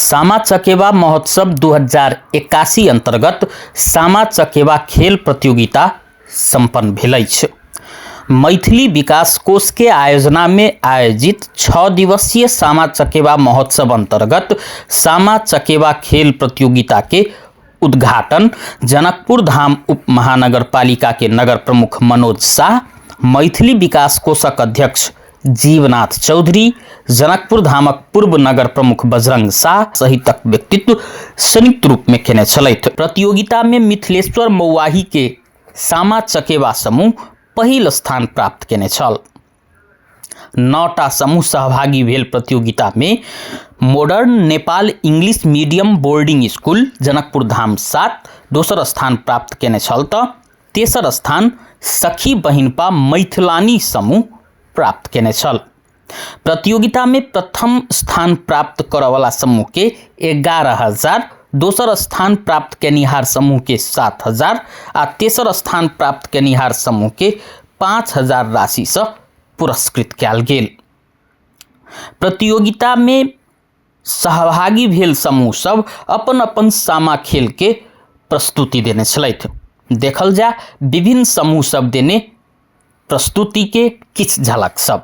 सामा चकेवा महोत्सव 2081 अंतर्गत सामा चकेवा खेल प्रतियोगिता सम्पन्न भेल अछि। मैथिली विकास कोष के आयोजना में आयोजित 6 दिवसीय सामा चकेवा महोत्सव अंतर्गत सामा चकेवा खेल प्रतियोगिता के उद्घाटन जनकपुर धाम उप महानगर पालिका के नगर प्रमुख मनोज शाह, मैथिली विकास कोषक अध्यक्ष जीवनाथ चौधरी, जनकपुर धामक पूर्व नगर प्रमुख बजरंग शाह सहितक व्यक्तित्व संयुक्त रूप में केने छलैथ। प्रतियोगिता में मिथिलेश्वर मौवाही के सामा चकेवा समूह पहिल स्थान प्राप्त केने छल। 9टा समूह सहभागी भेल प्रतियोगिता में modern Nepal English medium boarding school Janakpur Dham 7 दोसर स्थान प्राप्त केने छल त तेसर स्थान सखी बहिनपा मैथिलानी समूह प्राप्त केने छल। प्रतियोगिता में प्रथम स्थान प्राप्त करवाला समूह के 11,000, दोसर स्थान प्राप्त केनिहार समूह के 7,000 आ तेसर स्थान प्राप्त केनिहार समूह के 5,000 राशि से पुरस्कृत कयल गेल। प्रतियोगिता में सहभागी भेल समूह सब अपन अपन सामा खेल के प्रस्तुति देने छलैथ। देखल जा विभिन्न समूह सब देने प्रस्तुति के किछ झलक सब।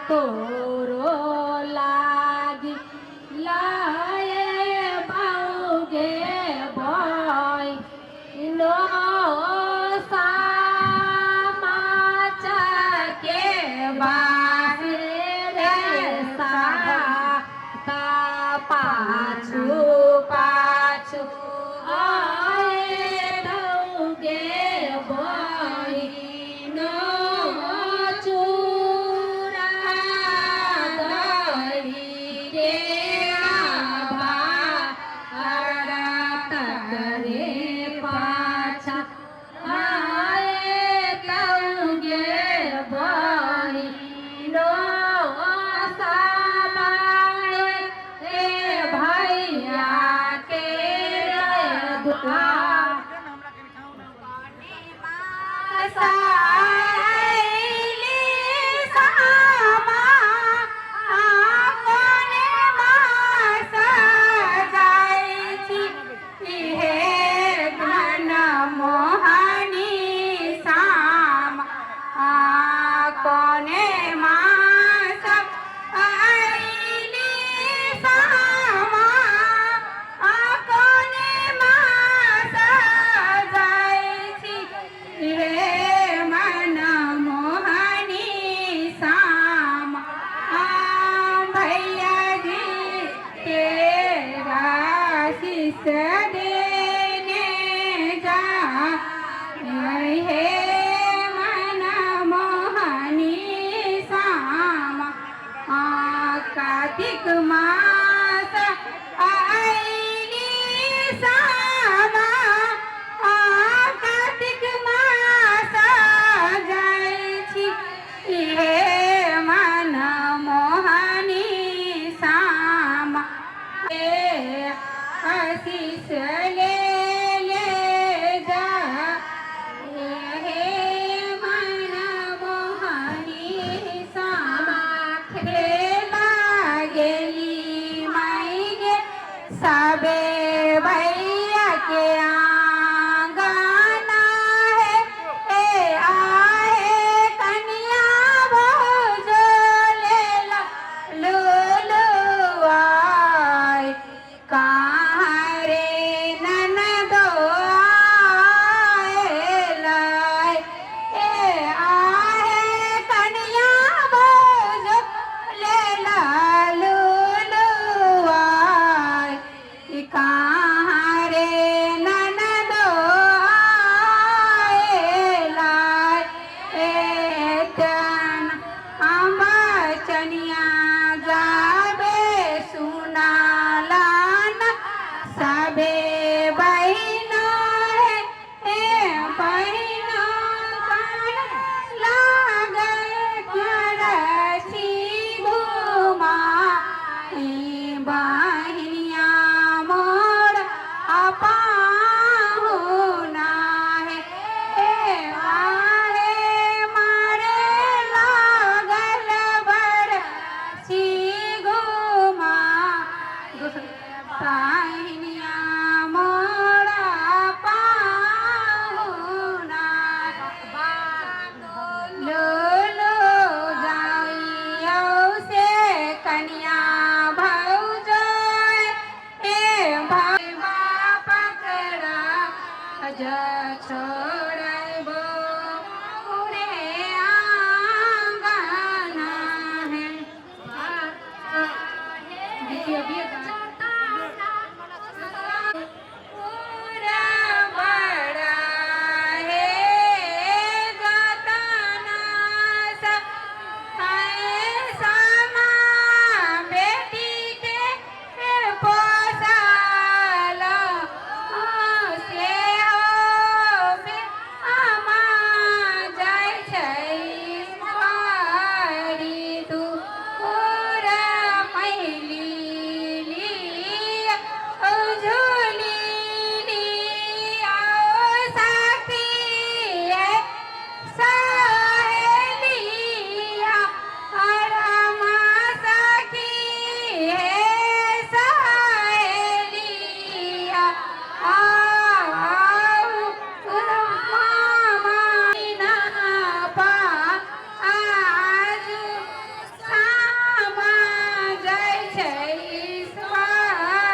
तोरो लागी लाए बाउगे बॉय नो समाचा के बाहर सा ता पाछू पाछू आए दौगे बहिनो चूरा दही रे आभा अरत करे पाछा आए दौगे बहिनो सामाए ए भैया के दुआ साइली सामा आकोने मास जाइछि इहे घन मोहनी साम आकोने मास आइली सामा आकोने मास जाइछि इहे मन मोहनी साम भैया जी तेरा शीश देने जा हे मन मोहनी साम कार्तिक मास आइली सामा कार्तिक मास जाइछि इहे मन मोहनी साम आशीष ले जा हे मन मोहनी सामा खेला गेली माई गे सबे भैया के आंगना है ए आहे कन्या भोजो लेला लूलू आय कहाँ रे ननदो आएलाय ए आहे कन्या भोजो लेला लूलू आय कहाँ रे ननदो आएलाय ए तन अम्बचनिया जाबे सुनालान सबे बहिनो है ए बहिनो कान लागल करछि घुमा ए बहिनिया मोर अपाहुना है ए आहे मारे लागल बरछि घुमा बहिनिया मोर अपाहुना लूलू जाइयो से कन्या भौजो ए भाई पकड़ा ज छो